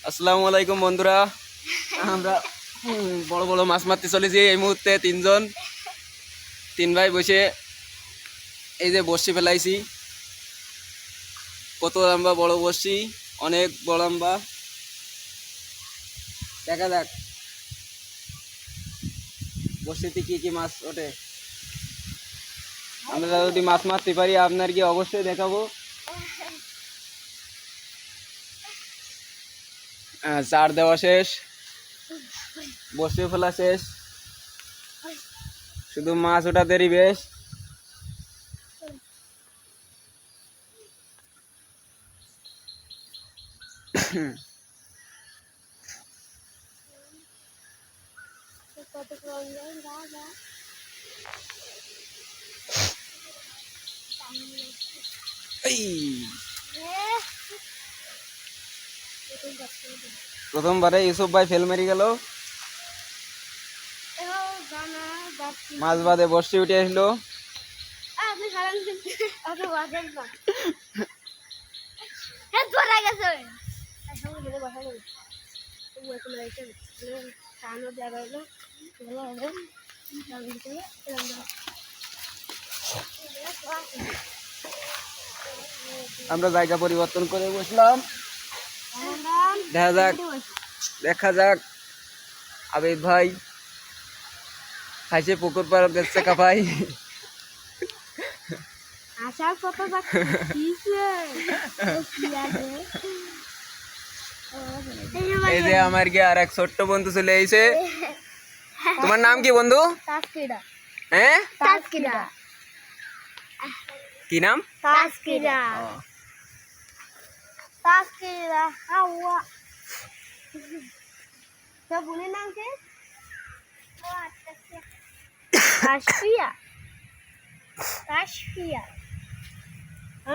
আসসালামু আলাইকুম বন্ধুরা, আমরা বড় বড় মাছ মারতে চলেছি। এই মুহূর্তে তিন ভাই বসে এই যে বড়শি ফেলাইছি। কত লম্বা বড় বড়শি, অনেক বড় লম্বা। দেখা যাক বড়শিতে কি কি মাছ ওঠে। আমরা যদি মাছ মারতে পারি আপনার কি অবশ্যই দেখাবো। চার দেওয়া শেষ, বড়শি ফেলা শেষ, শুধু মাছ ওঠা দেরি বেশ। প্রথমবারে ইউসুফ ভাই ফেল মেরে গেল, মাছ বাদে বর্ষি উঠে আসলো। আমরা জায়গা পরিবর্তন করে বসলাম। দেখা যাক আবিদ ভাই খাইছে পুকুর পার দেখছে কাপাই। এই যে আমার কি আর এক ছোট্ট বন্ধু চলে আইছে। তোমার নাম কি বন্ধু? হ্যাঁ, কি নাম?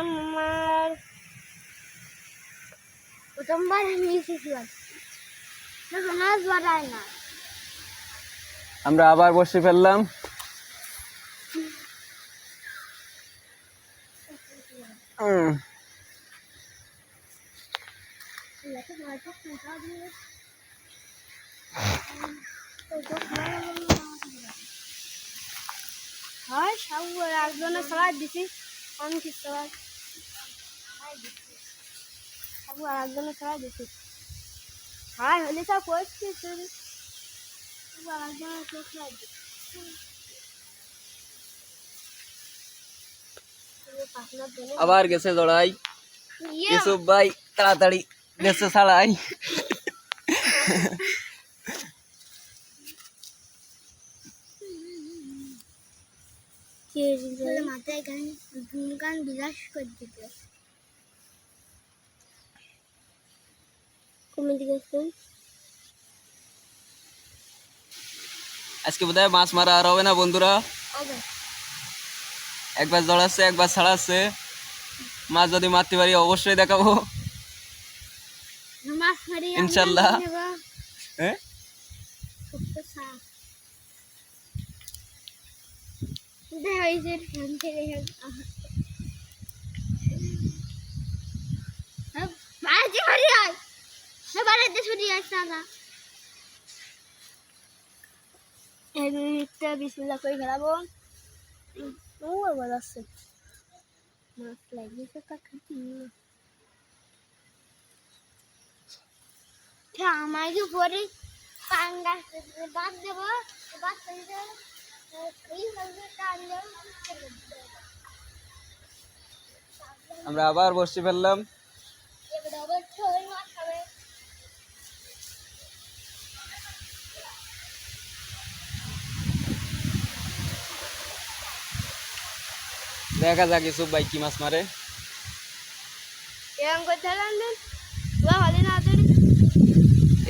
আমার প্রথমবার আমি এসেছিলাম, না আমরা আবার বসে ফেললাম। হয় সব একজনে সবাই দিছি, আমি কি সবাই সব একজনে সবাই দিছি। হয় হলে সব করছি তুই একজনের সবাই দিছি। আবার গেছে জড়াই। ইউসুফ ভাই তাড়াতাড়ি গেছে ছাড়াই। মাথায় গান বিলাস করে দিতে কমে গেছে। আজকে বোধহয় মাছ মারা আর হবে না বন্ধুরা। একবার জড়াচ্ছে, একবার ছাড়াচ্ছে। মাছ যদি মারতে পারি অবশ্যই দেখাবো ইনশাল্লাহ। হ্যাঁ, বিসমিল্লাহ করে ফেলাবো। ও আবার আসছে মাছ লাগিয়েছে আমাকে পরে পাঙ্গাস বাদ দেবো। আমরা আবার বসে ফেললাম। দেখা যাক ইউসুফ ভাই কি মাছ মারে।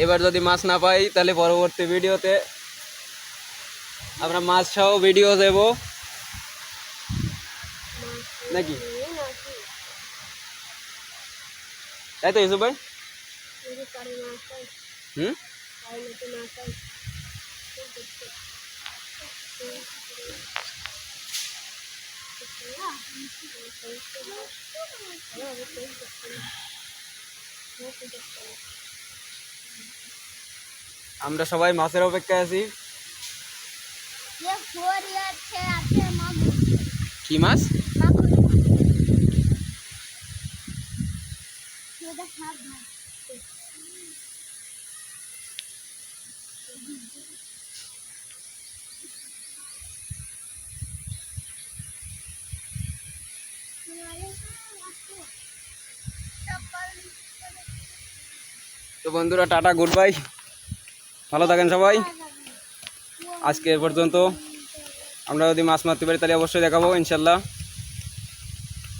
এবার যদি মাছ না পাই তাহলে পরবর্তী ভিডিওতে আমরা মাছ সহ ভিডিও দেব নাকি, তাই তো ইউসুফ ভাই? হুম, আমরা সবাই মাছের অপেক্ষায় আছি। ये फोर ईयर से आते हैं मामू কি মাছ? मामू ये देख हाथ भाई তো বন্ধুরা টাটা, গুড বাই, ভালো থাকেন সবাই। আজকে এ পর্যন্ত। আমরা যদি মাছ মারতে পারি তাহলে অবশ্যই দেখাবো ইনশাল্লাহ।